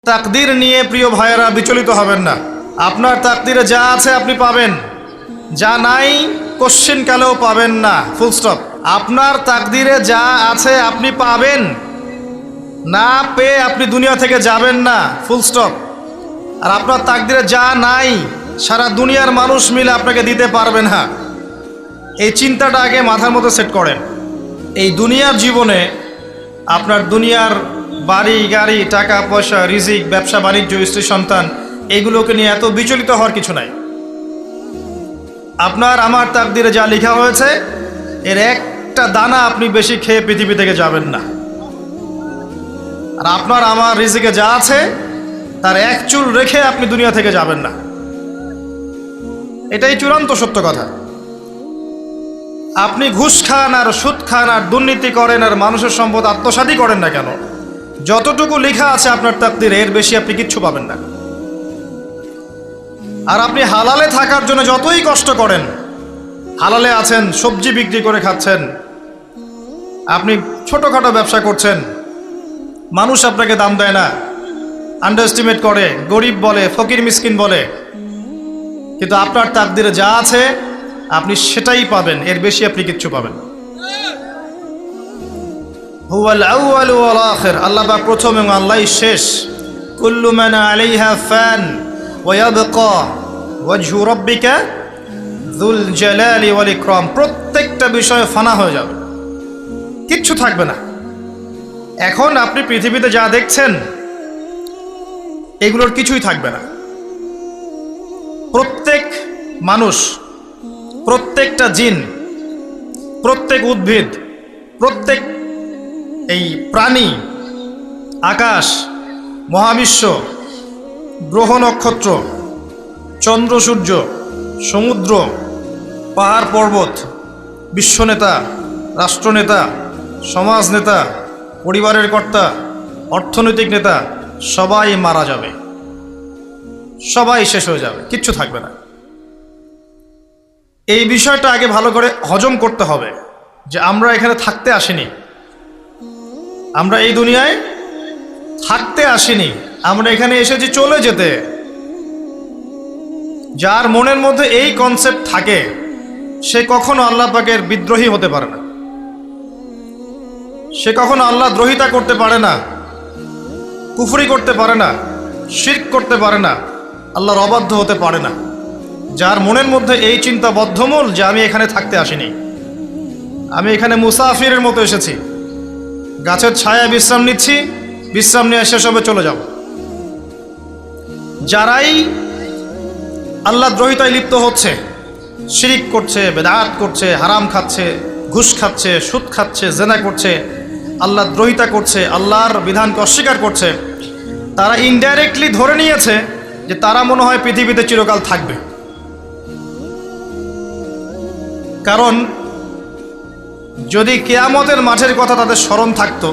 তাকদীর নিয়ে প্রিয় ভাইয়েরা বিচলিত হবেন না। আপনার তাকদীরে যা আছে আপনি পাবেন, যা নাই কোশ্চিনকালেও পাবেন না, ফুল স্টপ। আপনার তাকদীরে যা আছে আপনি পাবেন, না পেয়ে আপনি দুনিয়া থেকে যাবেন না, ফুল স্টপ। আর আপনার তাকদীরে যা নাই সারা দুনিয়ার মানুষ মিলে আপনাকে দিতে পারবেন না। এই চিন্তাটা আগে মাথার মধ্যে সেট করেন। এই দুনিয়ার জীবনে আপনার দুনিয়ার বাড়ি গাড়ি, টাকা পয়সা, রিজিক, ব্যবসা বাণিজ্য, স্ত্রী সন্তান, এগুলোকে নিয়ে এত বিচলিত হওয়ার কিছু নাই। আপনার আমার তাকদীরে যা লেখা হয়েছে এর একটা দানা আপনি বেশি খেয়ে পৃথিবী থেকে যাবেন না। আর আপনার আমার রিজিকে যা আছে তার এক চুল রেখে আপনি দুনিয়া থেকে যাবেন না। এটাই চূড়ান্ত সত্য কথা। আপনি ঘুষ খান আর সুদ খান আর দুর্নীতি করেন আর মানুষের সম্পদ আত্মসাৎই করেন না কেন, যতটুকু লেখা আছে আপনার তাকদীরে এর বেশি আপনি কিচ্ছু পাবেন না। আর আপনি হালালে থাকার জন্য যতই কষ্ট করেন, হালালে আছেন, সবজি বিক্রি করে খাচ্ছেন, আপনি ছোটোখাটো ব্যবসা করছেন, মানুষ আপনাকে দাম দেয় না, আন্ডার এস্টিমেট করে, গরিব বলে, ফকির মিসকিন বলে, কিন্তু আপনার তাকদীরে যা আছে আপনি সেটাই পাবেন, এর বেশি আপনি কিচ্ছু পাবেন। হুয়াল আউয়ালু ওয়াল আখির, আল্লাহ পাক প্রথম এবং আল্লাহই শেষ। কুল্লু মান আলাইহা ফান ওয়া ইয়াবকা ওয়াজহু রাব্বিকা যুল জালালি ওয়াল ইকরাম। প্রত্যেকটা বিষয় ফানা হয়ে যাবে, কিচ্ছু থাকবে না। এখন আপনি পৃথিবীতে যা দেখছেন এগুলোর কিছুই থাকবে না। প্রত্যেক মানুষ, প্রত্যেকটা জিন, প্রত্যেক উদ্ভিদ, প্রত্যেক এই প্রাণী, আকাশ, মহাবিশ্ব, গ্রহ নক্ষত্র, চন্দ্র সূর্য, সমুদ্র, পাহাড় পর্বত, বিশ্বনেতা, রাষ্ট্রনেতা, সমাজ নেতা, পরিবারের কর্তা, অর্থনৈতিক নেতা, সবাই মারা যাবে, সবাই শেষ হয়ে যাবে, কিচ্ছু থাকবে না। এই বিষয়টা আগে ভালো করে হজম করতে হবে যে আমরা এখানে থাকতে আসিনি, আমরা এই দুনিয়ায় থাকতে আসিনি, আমরা এখানে এসেছি চলে যেতে। যার মনের মধ্যে এই কনসেপ্ট থাকে সে কখনো আল্লাহ পাকের বিদ্রোহী হতে পারে না, সে কখনো আল্লাহ দ্রোহিতা করতে পারে না, কুফরি করতে পারে না, শিরক করতে পারে না, আল্লাহর অবাধ্য হতে পারে না। যার মনের মধ্যে এই চিন্তা বদ্ধমূল যে আমি এখানে থাকতে আসিনি, আমি এখানে মুসাফিরের মতো এসেছি, গাছের ছায়ায় বিশ্রাম নিচ্ছি, বিশ্রাম নিয়ে শেষ হবে চলে যাব। যারাই আল্লাহ দ্রোহিতায় লিপ্ত হচ্ছে, শিরিক করছে, বেদাত করছে, হারাম খাচ্ছে, ঘুষ খাচ্ছে, সুদ খাচ্ছে, জেনা করছে, আল্লাহ দ্রোহিতা করছে, আল্লাহর বিধানকে অস্বীকার করছে, তারা ইনডাইরেক্টলি ধরে নিয়েছে যে তারা মনে হয় পৃথিবীতে চিরকাল থাকবে। কারণ যদি কিয়ামতের মাঠের কথা তাদের স্মরণ থাকতো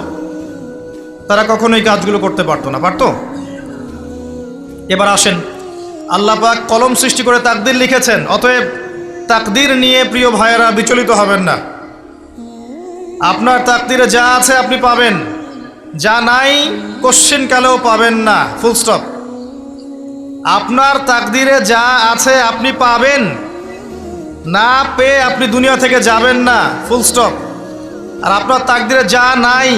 তারা কখনোই কাজগুলো করতে পারতো না, পারতো? এবার আসেন, আল্লাহ পাক কলম সৃষ্টি করে তাকদীর লিখেছেন, অতএব তাকদীর নিয়ে প্রিয় ভাইয়েরা বিচলিত হবেন না। আপনার তাকদীরে যা আছে আপনি পাবেন, যা নাই কোশ্চিনকালেও পাবেন না, ফুল স্টপ। আপনার তাকদীরে যা আছে আপনি পাবেন, না পেয়ে আপনি দুনিয়া থেকে যাবেন না, ফুল স্টপ। আর আপনার তাকদীরে যা নাই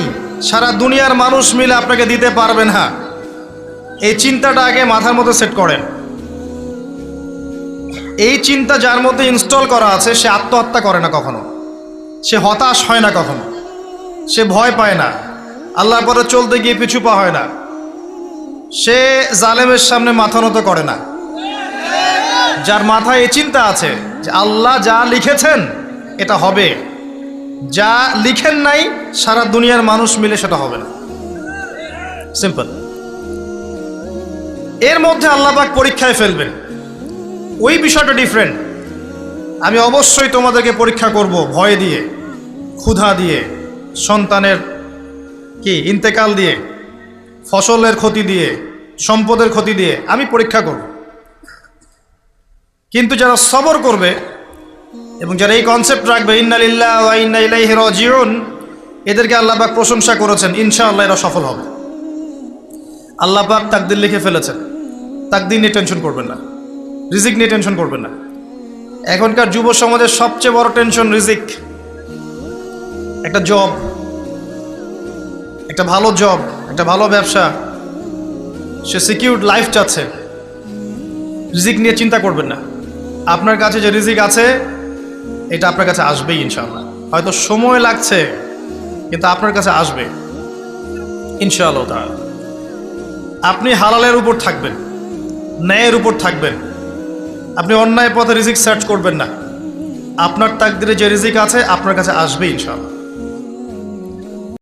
সারা দুনিয়ার মানুষ মিলে আপনাকে দিতে পারবেন না। এই চিন্তাটা আগে মাথার মধ্যে সেট করেন। এই চিন্তা যার মধ্যে ইনস্টল করা আছে সে আত্মহত্যা করে না কখনো, সে হতাশ হয় না কখনো, সে ভয় পায় না, আল্লাহর পথে চলতে গিয়ে পিছু পা হয় না, সে জালেমের সামনে মাথা নত করে না। যার মাথায় এই চিন্তা আছে যে আল্লাহ যা লিখেছেন এটা হবে, যা লিখেন নাই সারা দুনিয়ার মানুষ মিলে সেটা হবে না, সিম্পল। এর মধ্যে আল্লাহ পাক পরীক্ষায় ফেলবেন, ওই বিষয়টা ডিফারেন্ট। আমি অবশ্যই তোমাদেরকে পরীক্ষা করব ভয় দিয়ে, ক্ষুধা দিয়ে, সন্তানের কি ইন্তেকাল দিয়ে, ফসলের ক্ষতি দিয়ে, সম্পদের ক্ষতি দিয়ে আমি পরীক্ষা করব। কিন্তু যারা সবর করবে এবং যারা এই কনসেপ্ট রাখবে ইন্না লিল্লাহি ওয়া ইন্না ইলাইহি রাজিউন, এদেরকে আল্লাহ পাক প্রশংসা করেছেন, ইনশাআল্লাহ এরা সফল হবে। আল্লাহ পাক তাকদির লিখে ফেলেছেন, তাকদির নিয়ে টেনশন করবেন না, রিজিক নিয়ে টেনশন করবেন না। এখনকার যুব সমাজের সবচেয়ে বড় টেনশন রিজিক। একটা জব, একটা ভালো জব, একটা ভালো ব্যবসা, সে সিকিউরড লাইফ চাচ্ছে। রিজিক নিয়ে চিন্তা করবেন না। আপনার কাছে যে রিজিক আছে এটা আপনার কাছে আসবেই ইনশাআল্লাহ। হয়তো সময় লাগছে কিন্তু আপনার কাছে আসবে ইনশাআল্লাহ তাআলা। আপনি হালালের উপর থাকবেন, ন্যায়ের উপর থাকবেন। আপনি অন্যায় পথে রিজিক সার্চ করবেন না। আপনার তাকদিরে যে রিজিক আছে আপনার কাছে আসবে ইনশাআল্লাহ।